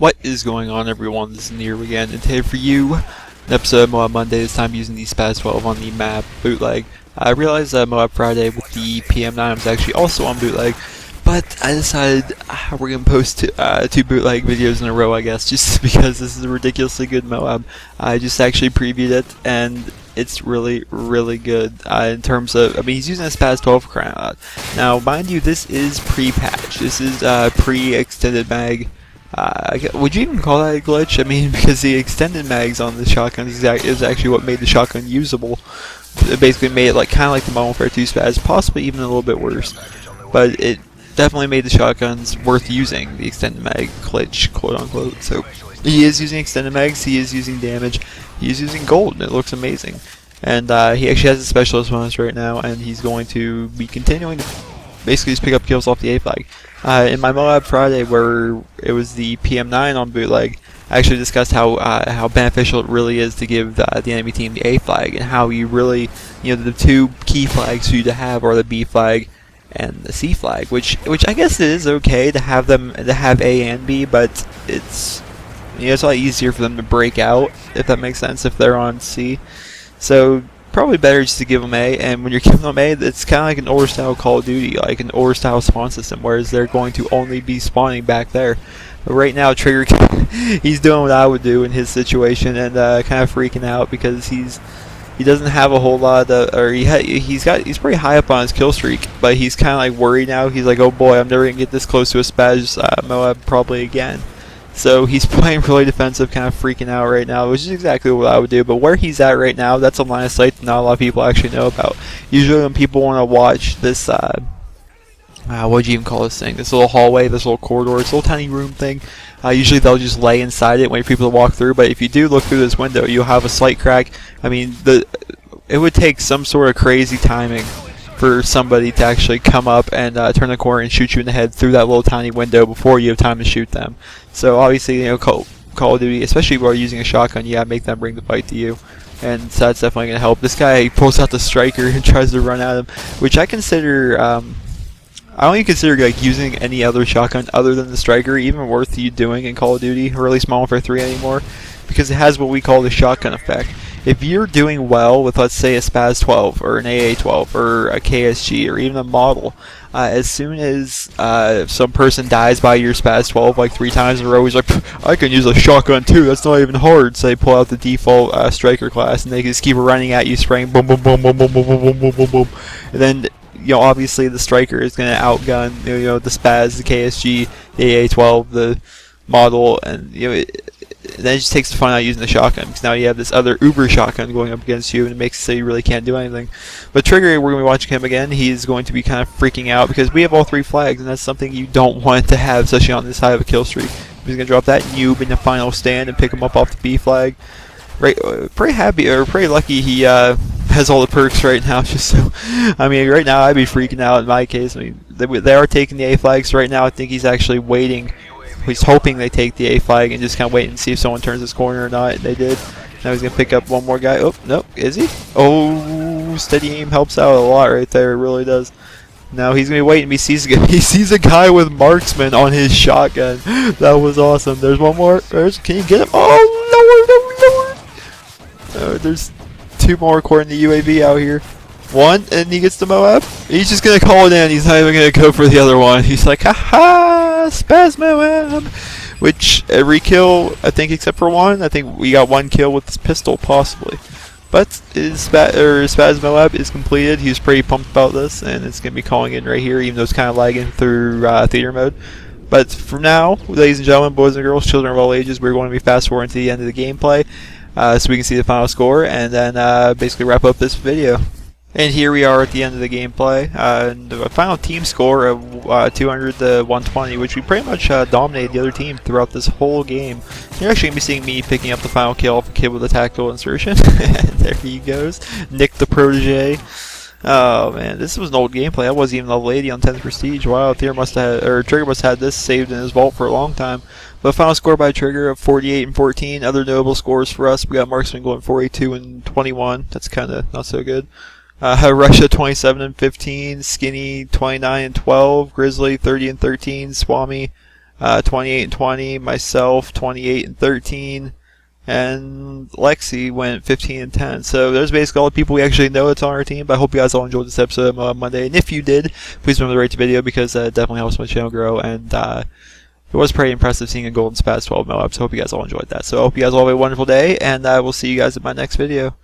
What is going on, everyone? This is Near again, and today for you, an episode of M.O.A.B Monday, this time using the SPAS-12 on the M.O.A.B bootleg. I realized that M.O.A.B Friday with the PM9 was actually also on bootleg, but I decided we're going to post two bootleg videos in a row, I guess, just because this is a ridiculously good M.O.A.B. I just actually previewed it, and it's really, really good in terms of, I mean, he's using a SPAS-12 crying out. Now, mind you, this is pre-patch. This is pre-extended mag. Would you even call that a glitch? I mean, because the extended mags on the shotgun is actually what made the shotgun usable. It basically made it kind of like the M.O.A.B 2 SPAS, possibly even a little bit worse. But it definitely made the shotguns worth using, the extended mag glitch, quote unquote. So he is using extended mags, he is using damage, he is using gold, and it looks amazing. And he actually has a specialist bonus right now, and he's going to be continuing to basically just pick up kills off the A flag. In my M.O.A.B Friday, where it was the PM9 on bootleg, I actually discussed how beneficial it really is to give the enemy team the A flag, and how you really, the two key flags for you to have are the B flag and the C flag, which I guess it is okay to have them to have A and B, but it's it's a lot easier for them to break out, if that makes sense, if they're on C. So probably better just to give them A, and when you're giving them A, it's kind of like an older style Call of Duty, like an older style spawn system, whereas they're going to only be spawning back there. But right now, Trigger, he's doing what I would do in his situation, and kind of freaking out because he doesn't have a whole lot of, or he's pretty high up on his kill streak, but he's kind of like worried now. He's like, oh boy, I'm never gonna get this close to a SPAS M.O.A.B probably again. So he's playing really defensive, kind of freaking out right now, which is exactly what I would do. But where he's at right now, that's a line of sight that not a lot of people actually know about. Usually when people want to watch this, what do you even call this thing? This little hallway, this little corridor, this little tiny room thing. Usually they'll just lay inside it, wait for people to walk through. But if you do look through this window, you'll have a slight crack. I mean, it would take some sort of crazy timing for somebody to actually come up and turn the corner and shoot you in the head through that little tiny window before you have time to shoot them. So obviously, Call of Duty, especially while you're using a shotgun, you gotta make them bring the fight to you, and so that's definitely gonna help. This guy pulls out the striker and tries to run at him, which I consider, I don't even consider using any other shotgun other than the striker even worth you doing in Call of Duty, or at least Modern Warfare 3 anymore, because it has what we call the shotgun effect. If you're doing well with, let's say, a SPAS-12 or an AA-12 or a KSG or even a model, as soon as some person dies by your SPAS-12 like 3 times in a row, he's like, I can use a shotgun too, that's not even hard. So they pull out the default striker class, and they just keep running at you, spraying boom, boom, boom, boom, boom, boom, boom, boom, boom, boom. And then, obviously the striker is going to outgun, the SPAS, the KSG, the AA-12, the model, and, then it just takes the fun out of using the shotgun, because now you have this other uber shotgun going up against you, and it makes it so you really can't do anything. But Trigger, we're going to be watching him again. He's going to be kind of freaking out because we have all 3 flags, and that's something you don't want to have, especially on this high of a kill streak. He's going to drop that noob in the final stand and pick him up off the B flag. Right, pretty happy, or pretty lucky he has all the perks right now. Just so, I mean, right now I'd be freaking out in my case. I mean, they are taking the A flags right now. I think he's actually waiting. He's hoping they take the A flag and just kind of wait and see if someone turns this corner or not. And they did. Now he's going to pick up one more guy. Oh, no. Is he? Oh, steady aim helps out a lot right there. It really does. Now he's going to be waiting. He sees a guy with marksman on his shotgun. That was awesome. There's one more. Can you get him? Oh, no. There's 2 more according to UAV out here. 1, and he gets the M.O.A.B. He's just going to call it in. He's not even going to go for the other one. He's like, haha, SPAS M.O.A.B. Which, every kill, I think, except for 1, I think we got 1 kill with this pistol, possibly. But his SPAS M.O.A.B. is completed. He was pretty pumped about this, and it's going to be calling in right here, even though it's kind of lagging through theater mode. But for now, ladies and gentlemen, boys and girls, children of all ages, we're going to be fast forwarding to the end of the gameplay, so we can see the final score, and then basically wrap up this video. And here we are at the end of the gameplay, the final team score of 200 to 120, which we pretty much dominated the other team throughout this whole game. You're actually going to be seeing me picking up the final kill off a kid with a tactical insertion. There he goes, Nick the protege. Oh man, this was an old gameplay. I wasn't even level 80 on 10th Prestige. Wow, Trigger must have had this saved in his vault for a long time. But final score by Trigger of 48 and 14. Other notable scores for us, we got Marksman going 42 and 21. That's kind of not so good. Russia 27 and 15, Skinny 29 and 12, Grizzly 30 and 13, Swami 28 and 20, myself 28 and 13, and Lexi went 15 and 10. So there's basically all the people we actually know that's on our team. But I hope you guys all enjoyed this episode of M.O.A.B Monday, and if you did, please remember to rate the video because that definitely helps my channel grow, and it was pretty impressive seeing a golden SPAS-12 M.O.A.B, so I hope you guys all enjoyed that. So I hope you guys all have a wonderful day, and I will see you guys in my next video.